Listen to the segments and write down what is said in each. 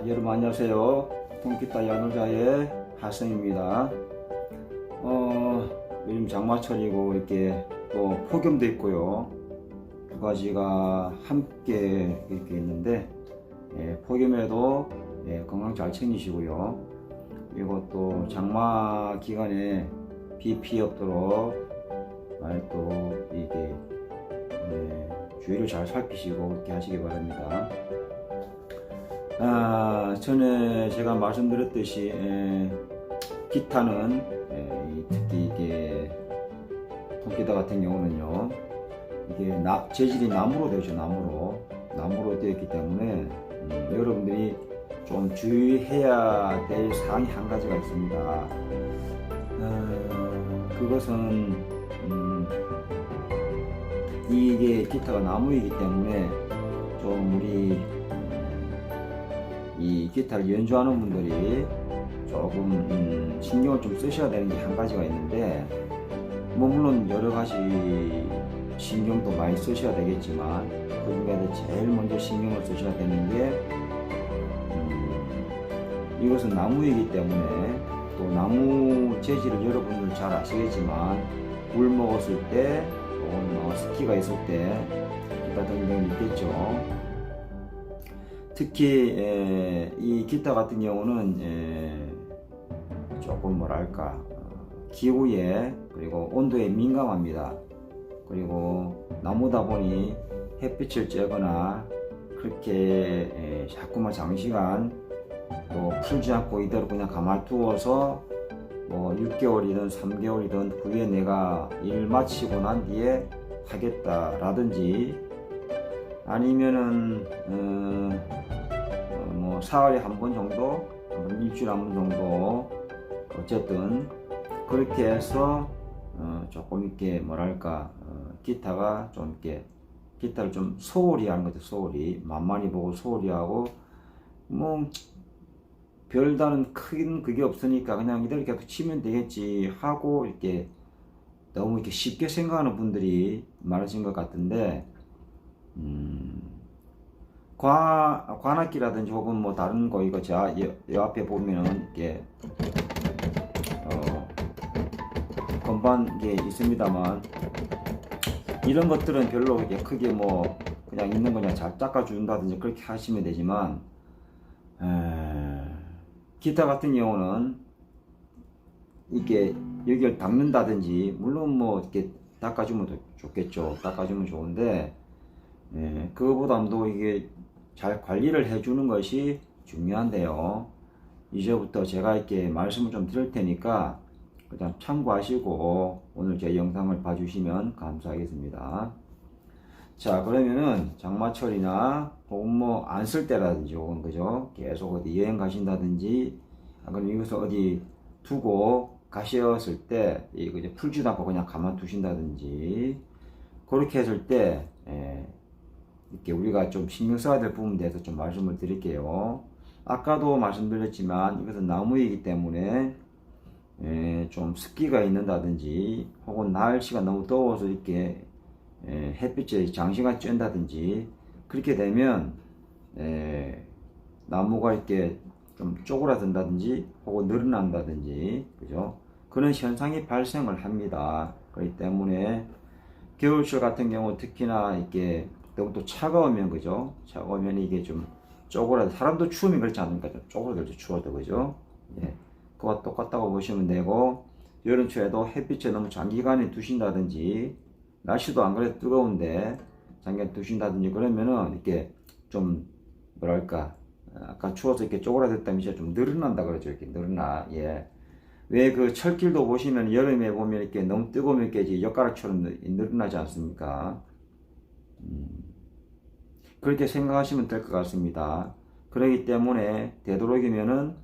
여러분 안녕하세요. 통기타 야노자의 하성입니다. 요즘 장마철이고 이렇게 또 폭염도 있고요. 두 가지가 함께 이렇게 있는데 폭염에도 건강 잘 챙기시고요. 그리고 또 장마 기간에 비 피해 없도록 또 이게 주의를 잘 살피시고 이렇게 하시기 바랍니다. 전에 제가 말씀드렸듯이 기타는 특히 이게 통기타 같은 경우는요, 이게 재질이 나무로 되죠. 나무로 되어 있기 때문에 여러분들이 좀 주의해야 될 사항이 한 가지가 있습니다. 그것은 이게 기타가 나무이기 때문에 좀 우리 이 기타를 연주하는 분들이 조금 신경을 좀 쓰셔야 되는 게 한 가지가 있는데, 뭐 물론 여러 가지 신경도 많이 쓰셔야 되겠지만 그 중에서 제일 먼저 신경을 쓰셔야 되는 게 이것은 나무이기 때문에, 또 나무 재질을 여러분들 잘 아시겠지만 물 먹었을 때 혹은 습기가 있을 때 기타 등등 있겠죠. 특히 이 기타 같은 경우는 조금 뭐랄까 기후에 그리고 온도에 민감합니다. 그리고 나무다 보니 햇빛을 쬐거나 그렇게 자꾸만 장시간 또 풀지 않고 이대로 그냥 가만히 두어서 뭐 6개월이든 3개월이든 그 후에 내가 일 마치고 난 뒤에 하겠다라든지, 아니면은 뭐 사흘에 한 번 정도, 일주일에 한 번 정도, 어쨌든 그렇게 해서 조금 이렇게 뭐랄까 기타가 좀 이렇게 기타를 좀 소홀히 하는 거죠. 소홀히 만만히 보고 소홀히 하고, 뭐 별다른 큰 그게 없으니까 그냥 이대로 계속 치면 되겠지 하고 이렇게 너무 이렇게 쉽게 생각하는 분들이 많으신 것 같은데, 관악기라든지 혹은 뭐 다른 거 이거 여 앞에 보면은 이게 건반 게 있습니다만, 이런 것들은 별로 이렇게 크게 뭐 그냥 있는 거 그냥 잘 닦아준다든지 그렇게 하시면 되지만, 기타 같은 경우는 이렇게 여기를 닦는다든지, 물론 뭐 이렇게 닦아주면 좋겠죠. 닦아주면 좋은데, 그거보다도 이게 잘 관리를 해주는 것이 중요한데요. 이제부터 제가 이렇게 말씀을 좀 드릴 테니까 그냥 참고하시고 오늘 제 영상을 봐주시면 감사하겠습니다. 자, 그러면은 장마철이나 혹은 뭐 안 쓸 때라든지 혹은 그죠, 계속 어디 여행 가신다든지, 그럼 이것을 어디 두고 가셨을 때 이거 이제 풀지도 않고 그냥 가만 두신다든지, 그렇게 했을 때 이렇게 우리가 좀 신경 써야 될 부분에 대해서 좀 말씀을 드릴게요. 아까도 말씀드렸지만 이것은 나무이기 때문에 좀 습기가 있는다든지, 혹은 날씨가 너무 더워서 이렇게 햇빛에 장시간 쬐다든지, 그렇게 되면 나무가 이렇게 좀 쪼그라든다든지 혹은 늘어난다든지, 그죠? 그런 현상이 발생을 합니다. 그렇기 때문에 겨울철 같은 경우 특히나 이렇게 너무 또 차가우면, 그죠? 차가우면 이게 좀 사람도 추우면 그렇지 않습니까? 좀 쪼그라들죠. 추워도, 그죠? 그와 똑같다고 보시면 되고, 여름철에도 햇빛에 너무 장기간에 두신다든지, 날씨도 안 그래도 뜨거운데 장기간 두신다든지 그러면은 이렇게 좀 뭐랄까 아까 추워서 이렇게 쪼그라들다면 이제 좀 늘어난다 그러죠. 이렇게 늘어나. 왜 그 철길도 보시면 여름에 보면 이렇게 너무 뜨거우면 이렇게 엿가락처럼 늘어나지 않습니까? 그렇게 생각하시면 될 것 같습니다. 그렇기 때문에 되도록이면은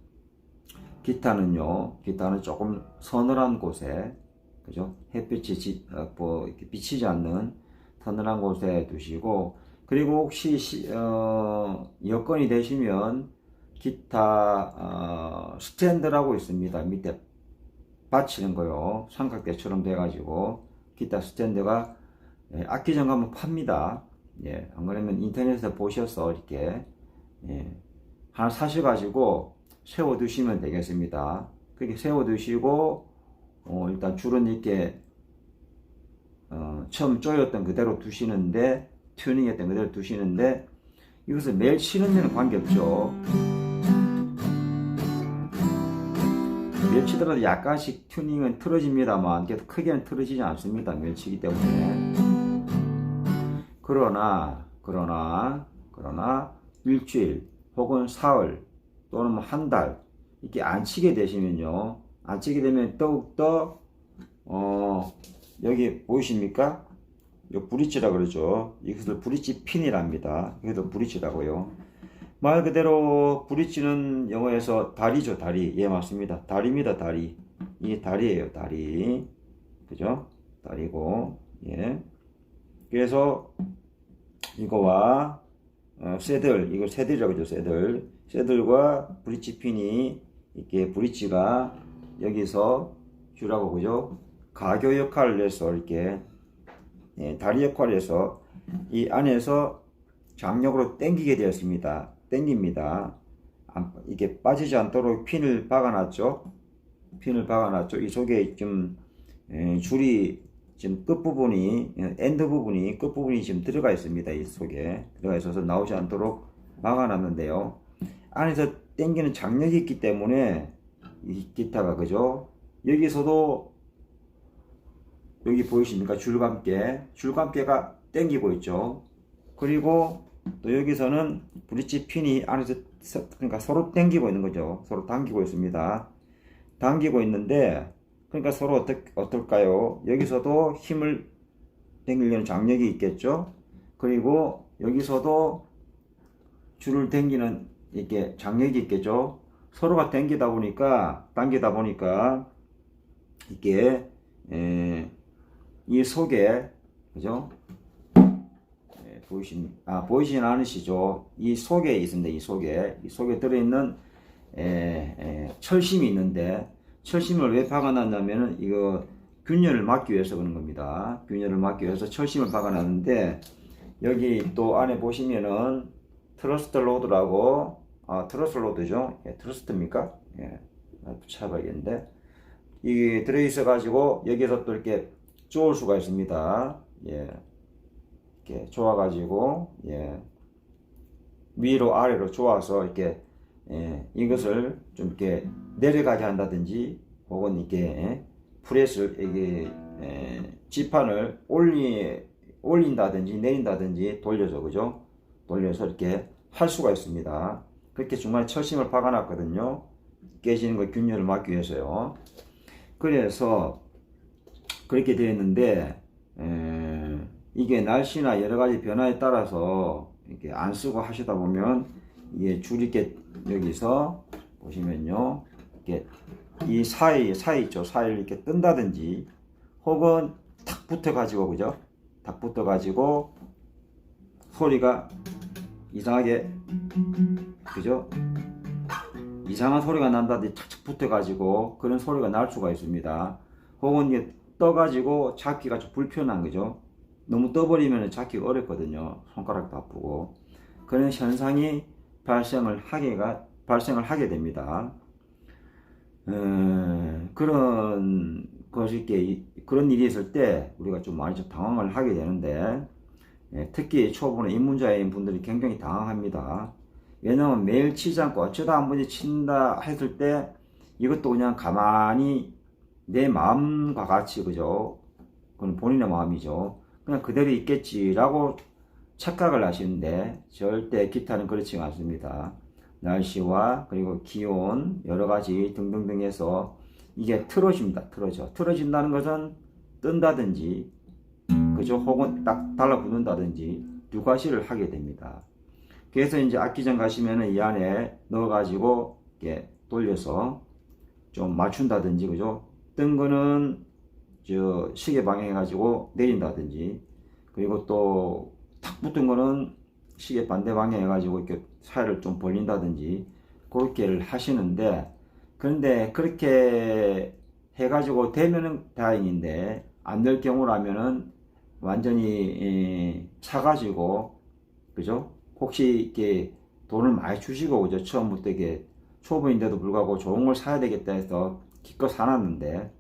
기타는 조금 서늘한 곳에, 그죠? 햇빛이 이렇게 비치지 않는 서늘한 곳에 두시고, 그리고 혹시 여건이 되시면 기타 스탠드라고 있습니다. 밑에 받치는 거요. 삼각대처럼 돼가지고 기타 스탠드가 악기점 가면 팝니다. 안 그러면 인터넷에 보셔서 이렇게 하나 사셔가지고 세워 두시면 되겠습니다. 그렇게 세워 두시고 일단 줄은 이렇게 처음 조였던 그대로 두시는데, 튜닝했던 그대로 두시는데, 이것을 매일 치는 데는 관계없죠. 매일 치더라도 약간씩 튜닝은 틀어집니다만 그래도 크게는 틀어지지 않습니다. 매일 치기 때문에. 그러나 일주일 혹은 사흘 또는 한 달 이렇게 안 치게 되시면요, 안 치게 되면 더욱더 여기 보이십니까? 이 브릿지라 그러죠. 이것을 브릿지 핀이랍니다. 이것도 브릿지라고요. 말 그대로 브릿지는 영어에서 다리죠. 다리. 예, 맞습니다. 다리입니다. 다리. 이게 다리예요. 다리. 그죠? 다리고. 예. 그래서 이거와 새들, 이걸 새들이라고 하죠. 새들과 브릿지 핀이 이렇게, 브릿지가 여기서 주라고, 그죠? 가교 역할을 해서 이렇게, 예, 다리 역할을 해서 이 안에서 장력으로 당기게 되었습니다. 당깁니다. 이게 빠지지 않도록 핀을 박아놨죠. 이 속에 좀 줄이 지금 끝부분이, 엔드 부분이, 끝부분이 지금 들어가 있습니다. 이 속에 들어가 있어서 나오지 않도록 막아놨는데요. 안에서 당기는 장력이 있기 때문에 이 기타가, 그죠? 여기서도 여기 보이십니까? 줄감개가 당기고 있죠. 그리고 또 여기서는 브릿지 핀이 안에서, 그러니까 서로 당기고 있는 거죠. 서로 당기고 있습니다. 당기고 있는데, 그러니까 서로 어떨까요? 여기서도 힘을 당기려는 장력이 있겠죠. 그리고 여기서도 줄을 당기는 이렇게 장력이 있겠죠. 서로가 당기다 보니까 이게 이 속에, 그죠? 보이시진 않으시죠? 이 속에 있습니다. 이 속에 들어있는 철심이 있는데, 철심을 왜 박아놨냐면은 이거 균열을 막기 위해서 그런 겁니다. 균열을 막기 위해서 철심을 박아놨는데, 여기 또 안에 보시면은 트러스트 로드라고, 트러스트 로드죠? 예, 트러스트입니까? 예, 붙여봐야겠는데, 이게 들어있어 가지고 여기서 또 이렇게 쪼을 수가 있습니다. 예, 이렇게 조아가지고, 예, 위로 아래로 조아서 이렇게, 예, 이것을 좀 이렇게 내려가게 한다든지, 혹은 이렇게 프레스를, 이게 지판을 올린다든지 내린다든지 돌려서, 그죠? 돌려서 이렇게 할 수가 있습니다. 그렇게 중간에 철심을 박아놨거든요. 깨지는 거 균열을 막기 위해서요. 그래서 그렇게 되어 있는데, 이게 날씨나 여러 가지 변화에 따라서 이렇게 안 쓰고 하시다 보면 이게 줄이 이렇게 여기서 보시면요, 이렇게 이 사이 있죠. 사이를 이렇게 뜬다든지, 혹은 탁 붙어가지고, 그죠? 탁 붙어가지고 소리가 이상하게, 그죠? 이상한 소리가 난다든지 착착 붙어가지고 그런 소리가 날 수가 있습니다. 혹은 이게 떠가지고 잡기가 좀 불편한 거죠. 너무 떠버리면 잡기가 어렵거든요. 손가락도 아프고. 그런 현상이 발생을 하게 됩니다. 그런 일이 있을 때 우리가 좀 많이 당황을 하게 되는데, 특히 초보나 입문자인 분들이 굉장히 당황합니다. 왜냐면 매일 치지 않고 어쩌다 한 번씩 친다 했을 때 이것도 그냥 가만히 내 마음과 같이, 그죠? 그건 본인의 마음이죠. 그냥 그대로 있겠지라고 착각을 하시는데, 절대 기타는 그렇지 않습니다. 날씨와 그리고 기온 여러 가지 등등등 해서 이게 틀어집니다. 틀어진다는 것은 뜬다든지, 그죠? 혹은 딱 달라붙는다든지 두 가지를 하게 됩니다. 그래서 이제 악기장 가시면은 이 안에 넣어가지고 이렇게 돌려서 좀 맞춘다든지, 그죠? 뜬 거는 저 시계 방향해가지고 내린다든지, 그리고 또 탁 붙은 거는 시계 반대 방향해가지고 이렇게 사이를 좀 벌린다든지, 그렇게를 하시는데, 그런데 그렇게 해가지고 되면은 다행인데, 안 될 경우라면은 완전히 차가지고, 그죠? 혹시 이렇게 돈을 많이 주시고 그죠? 처음부터 이게 초보인데도 불구하고 좋은 걸 사야 되겠다 해서 기껏 사놨는데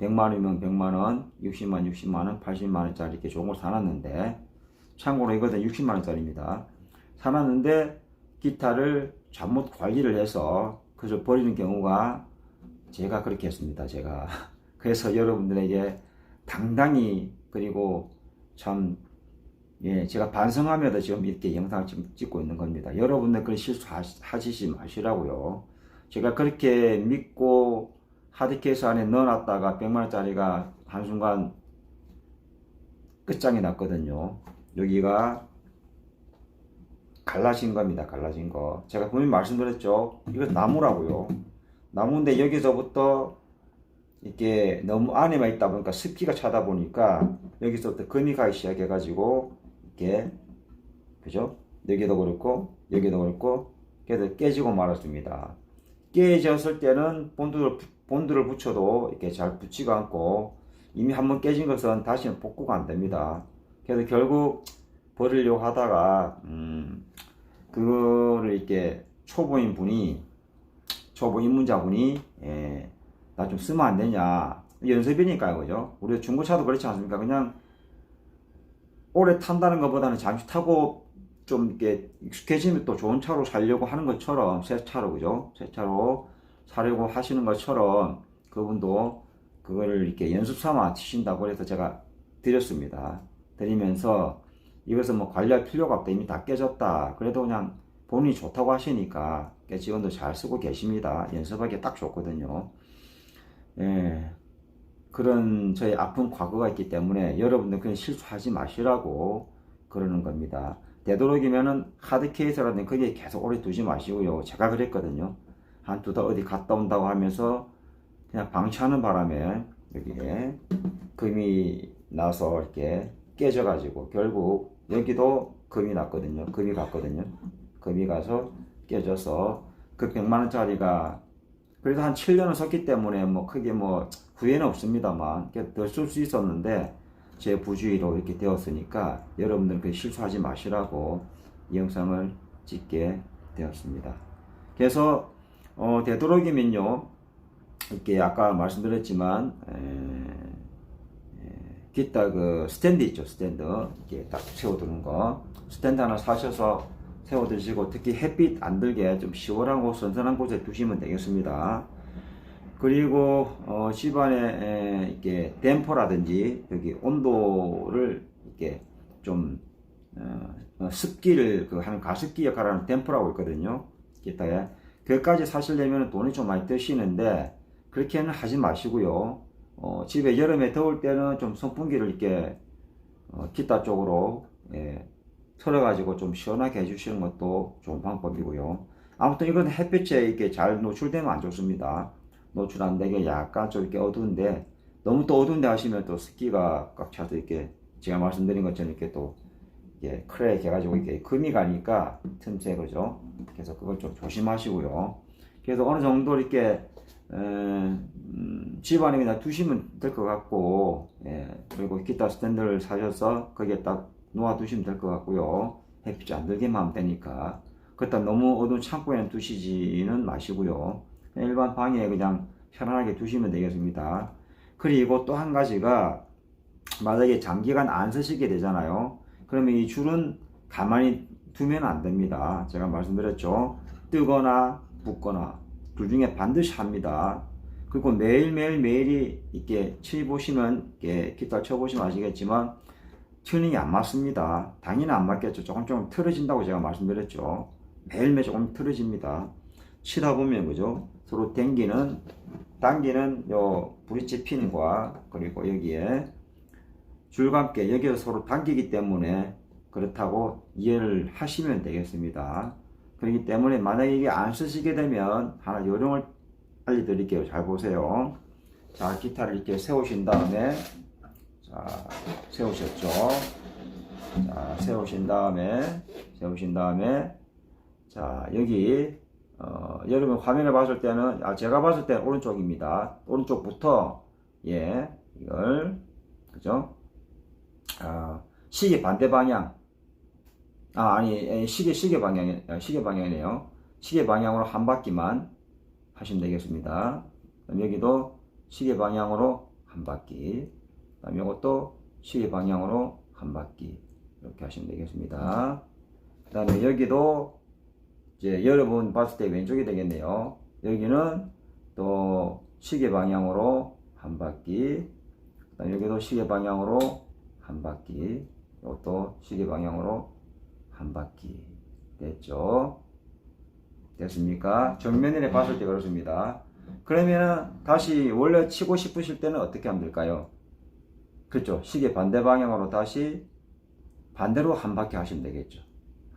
100만원이면 100만원, 60만 60만원, 80만원짜리 이렇게 좋은 걸 사놨는데 참고로 이거는 60만원짜리입니다. 사놨는데 기타를 잘못 관리를 해서 그저 버리는 경우가 제가 그렇게 했습니다. 제가 그래서 여러분들에게 당당히 그리고 참 예, 제가 반성하면서 지금 이렇게 영상을 지금 찍고 있는 겁니다. 여러분들 그런 실수 하시지 마시라고요. 제가 그렇게 믿고 하드케이스 안에 넣어놨다가 100만원짜리가 한순간 끝장이 났거든요. 여기가 갈라진 겁니다. 갈라진 거. 제가 분명히 말씀드렸죠. 이거 나무라고요. 나무인데 여기서부터 이렇게 너무 안에만 있다 보니까 습기가 차다 보니까 여기서부터 금이 가기 시작해가지고 이렇게 그죠? 여기도 그렇고 여기도 그렇고 그래서 깨지고 말았습니다. 깨졌을 때는 본드를 붙여도 이렇게 잘 붙지가 않고 이미 한번 깨진 것은 다시는 복구가 안 됩니다. 그래서 결국 버리려고 하다가 그거를 이렇게 초보 입문자분이 나 좀 쓰면 안 되냐 연습이니까요, 그죠? 우리 중고차도 그렇지 않습니까? 그냥 오래 탄다는 것보다는 잠시 타고 좀 이렇게 익숙해지면 또 좋은 차로 살려고 하는 것처럼 새 차로 그죠? 새 차로 사려고 하시는 것처럼 그분도 그거를 이렇게 연습 삼아 치신다고 해서 제가 드렸습니다. 드리면서 이것은 뭐 관리할 필요가 없다. 이미 다 깨졌다. 그래도 그냥 본인이 좋다고 하시니까 지금도 잘 쓰고 계십니다. 연습하기 딱 좋거든요. 예, 그런 저희 아픈 과거가 있기 때문에 여러분들 그런 실수하지 마시라고 그러는 겁니다. 되도록이면은 하드 케이스라든지 거기에 계속 오래 두지 마시고요. 제가 그랬거든요. 한두 달 어디 갔다 온다고 하면서 그냥 방치하는 바람에 여기에 금이 나서 이렇게 깨져가지고 결국 여기도 금이 났거든요. 금이 갔거든요. 금이 가서 깨져서 그 100만원짜리가 그래도 한 7년을 썼기 때문에 뭐 크게 뭐 후회는 없습니다만 더 쓸 수 있었는데 제 부주의로 이렇게 되었으니까 여러분들 그 실수하지 마시라고 이 영상을 찍게 되었습니다. 그래서 되도록이면요 이렇게 아까 말씀드렸지만 기타 그 스탠드 있죠, 스탠드 이렇게 딱 세워두는 거 스탠드 하나 사셔서 세워두시고 특히 햇빛 안 들게 좀 시원하고 선선한 곳에 두시면 되겠습니다. 그리고 집안에 이렇게 댐퍼라든지 여기 온도를 이렇게 좀 습기를 하는 가습기 역할을 하는 댐퍼라고 있거든요. 기타에 그것까지 사시려면 돈이 좀 많이 드시는데 그렇게는 하지 마시고요. 집에 여름에 더울 때는 좀 선풍기를 이렇게 기타 쪽으로 틀어가지고 좀 시원하게 해주시는 것도 좋은 방법이고요. 아무튼 이건 햇빛에 이렇게 잘 노출되면 안 좋습니다. 노출 안 되게 약간 좀 이렇게 어두운데 너무 또 어두운데 하시면 또 습기가 꽉 차서 이렇게 제가 말씀드린 것처럼 이렇게 또 이게 크랙 해가지고 이렇게 금이 가니까 틈새 그죠? 그래서 그걸 좀 조심하시고요. 그래서 어느 정도 이렇게 집안에 그냥 두시면 될 것 같고 그리고 기타 스탠드를 사셔서 거기에 딱 놓아 두시면 될 것 같고요. 햇빛이 안 들게만 하면 되니까 그렇다 너무 어두운 창고에는 두시지는 마시고요. 일반 방에 그냥 편안하게 두시면 되겠습니다. 그리고 또 한 가지가 만약에 장기간 안 쓰시게 되잖아요. 그러면 이 줄은 가만히 두면 안 됩니다. 제가 말씀드렸죠. 뜨거나 붓거나 둘 중에 반드시 합니다. 그리고 매일이 이렇게 쳐보시면 이렇게 기타 쳐보시면 아시겠지만 튜닝이 안 맞습니다. 당연히 안 맞겠죠. 조금 틀어진다고 제가 말씀드렸죠. 매일매일 조금 틀어집니다. 치다 보면 그죠? 서로 당기는 요 브릿지 핀과 그리고 여기에 줄과 함께 여기서 서로 당기기 때문에 그렇다고 이해를 하시면 되겠습니다. 그렇기 때문에 만약에 이게 안 쓰시게 되면 하나 요령을 알려드릴게요. 잘 보세요. 자, 기타를 이렇게 세우신 다음에 자, 세우셨죠? 자, 세우신 다음에 자, 여기 여러분 화면에 봤을 때는 제가 봤을 때는 오른쪽입니다. 오른쪽부터 이걸 그죠? 시계 반대 방향 아니, 시계 방향이네요. 시계 방향으로 한 바퀴만 하시면 되겠습니다. 그럼 여기도 시계 방향으로 한 바퀴. 그다음 이것도 시계 방향으로 한 바퀴. 이렇게 하시면 되겠습니다. 그 다음에 여기도 이제 여러분 봤을 때 왼쪽이 되겠네요. 여기는 또 시계 방향으로 한 바퀴. 그 다음에 여기도 시계 방향으로 한 바퀴. 이것도 시계 방향으로 한 바퀴. 됐죠? 됐습니까? 정면에 봤을 때 그렇습니다. 그러면은 다시 원래 치고 싶으실 때는 어떻게 하면 될까요? 그렇죠? 시계 반대 방향으로 다시 반대로 한 바퀴 하시면 되겠죠.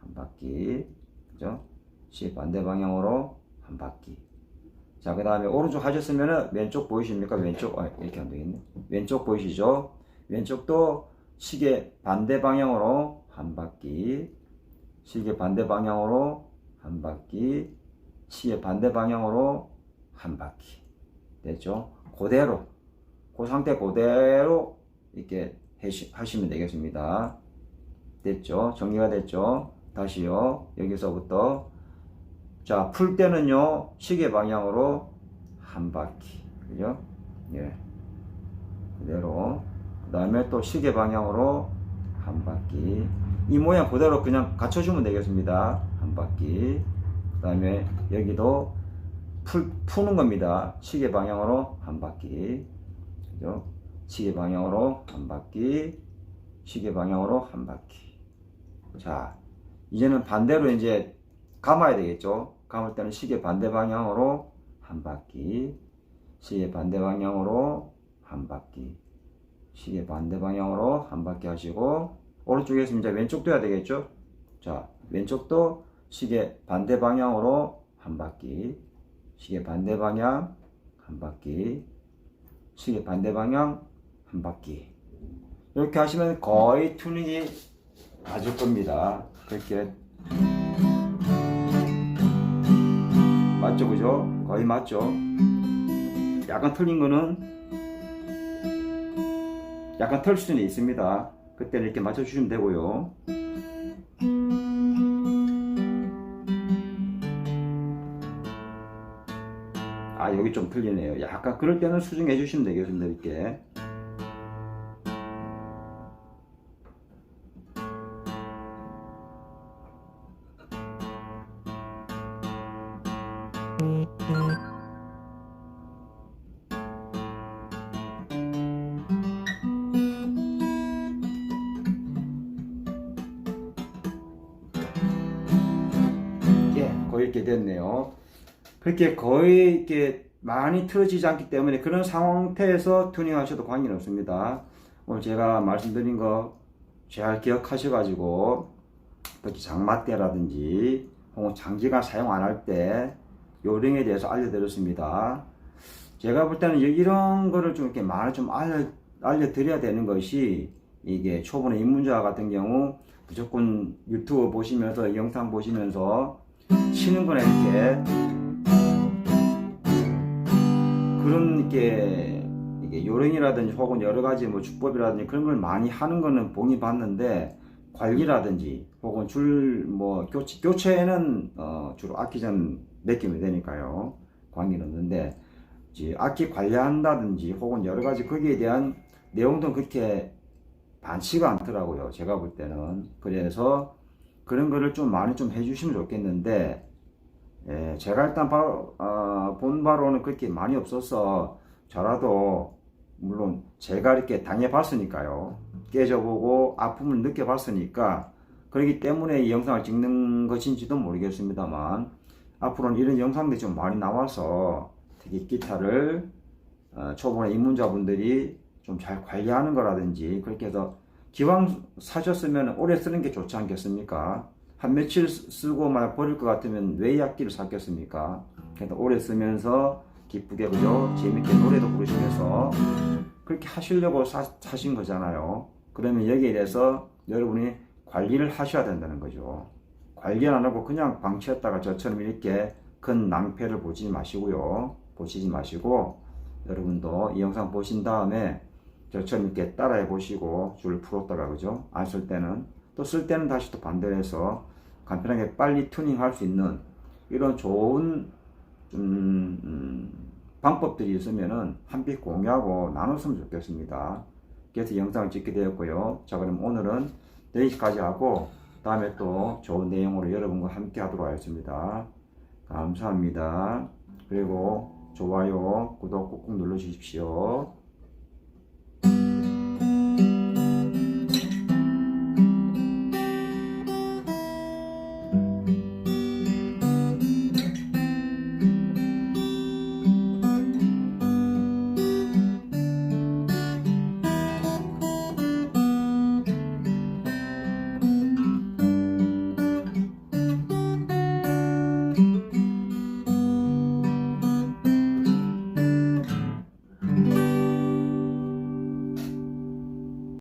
한 바퀴. 그죠? 시계 반대 방향으로 한 바퀴. 자, 그 다음에 오른쪽 하셨으면은 왼쪽 보이십니까? 왼쪽, 이렇게 하면 되겠네. 왼쪽 보이시죠? 왼쪽도 시계 반대 방향으로 한 바퀴. 시계 반대 방향으로 한 바퀴. 시계 반대 방향으로 한 바퀴. 됐죠? 그대로, 그 상태 그대로 이렇게 하시면 되겠습니다. 됐죠? 정리가 됐죠? 다시요. 여기서부터. 자, 풀 때는요, 시계 방향으로 한 바퀴. 그죠? 예. 그대로. 그 다음에 또 시계 방향으로 한 바퀴. 이 모양 그대로 그냥 갖춰주면 되겠습니다. 한 바퀴. 그 다음에 여기도 푸는 겁니다. 시계 방향으로 한 바퀴. 그죠? 시계 방향으로 한 바퀴. 시계 방향으로 한 바퀴. 자, 이제는 반대로 이제 감아야 되겠죠? 감을 때는 시계 반대 방향으로 한 바퀴. 시계 반대 방향으로 한 바퀴. 시계 반대 방향으로 한 바퀴 하시고, 오른쪽에 있으면 이제 왼쪽도 해야 되겠죠? 자, 왼쪽도 시계 반대 방향으로 한 바퀴. 시계 반대 방향 한 바퀴. 시계 반대 방향 한 바퀴. 이렇게 하시면 거의 튜닝이 맞을 겁니다. 그렇게 맞죠, 그죠? 거의 맞죠? 약간 틀린 거는 약간 틀 수는 있습니다. 그때는 이렇게 맞춰주시면 되고요. 여기 좀 틀리네요. 약간 그럴 때는 수정해 주시면 되겠습니다. 이렇게. 거의 이렇게 됐네요. 그렇게 거의 이렇게 많이 틀어지지 않기 때문에 그런 상태에서 튜닝 하셔도 관계는 없습니다. 오늘 제가 말씀드린 거 잘 기억하셔가지고 특히 장마 때라든지 혹은 장기간 사용 안 할 때 요령에 대해서 알려드렸습니다. 제가 볼 때는 이런 거를 좀 이렇게 많이 좀 알려드려야 되는 것이, 이게 초보나 입문자 같은 경우 무조건 유튜브 보시면서 영상 보시면서 치는 거나 이렇게 그런 이게 요령이라든지 혹은 여러 가지 뭐 주법이라든지 그런 걸 많이 하는 거는 봉이 봤는데, 관리라든지 혹은 교체는 주로 악기 전 맡기면 되니까요. 관계는 없는데, 악기 관리한다든지 혹은 여러 가지 거기에 대한 내용도 그렇게 많지가 않더라고요. 제가 볼 때는. 그래서 그런 거를 좀 많이 좀 해주시면 좋겠는데, 제가 일단 본 바로는 그렇게 많이 없어서, 저라도 물론 제가 이렇게 당해봤으니까요. 깨져보고 아픔을 느껴봤으니까, 그렇기 때문에 이 영상을 찍는 것인지도 모르겠습니다만, 앞으로는 이런 영상들이 좀 많이 나와서 특히 기타를 초보나 입문자분들이 좀 잘 관리하는 거라든지, 그렇게 해서 기왕 사셨으면 오래 쓰는 게 좋지 않겠습니까? 한 며칠 쓰고 막 버릴 것 같으면 왜 이 악기를 샀겠습니까? 그래서 오래 쓰면서 기쁘게, 그죠? 재밌게 노래도 부르시면서 그렇게 하시려고 사신 거잖아요. 그러면 여기에 대해서 여러분이 관리를 하셔야 된다는 거죠. 관리 안 하고 그냥 방치했다가 저처럼 이렇게 큰 낭패를 보시지 마시고, 여러분도 이 영상 보신 다음에 저처럼 이렇게 따라해 보시고 줄 풀었다가, 그죠? 안 쓸 때는 또 쓸 때는 다시 또 반대로 해서 간편하게 빨리 튜닝할 수 있는 이런 좋은 방법들이 있으면은 함께 공유하고 나눴으면 좋겠습니다. 그래서 영상을 찍게 되었고요. 자, 그럼 오늘은 여기까지 하고 다음에 또 좋은 내용으로 여러분과 함께 하도록 하겠습니다. 감사합니다. 그리고 좋아요, 구독 꾹꾹 눌러 주십시오.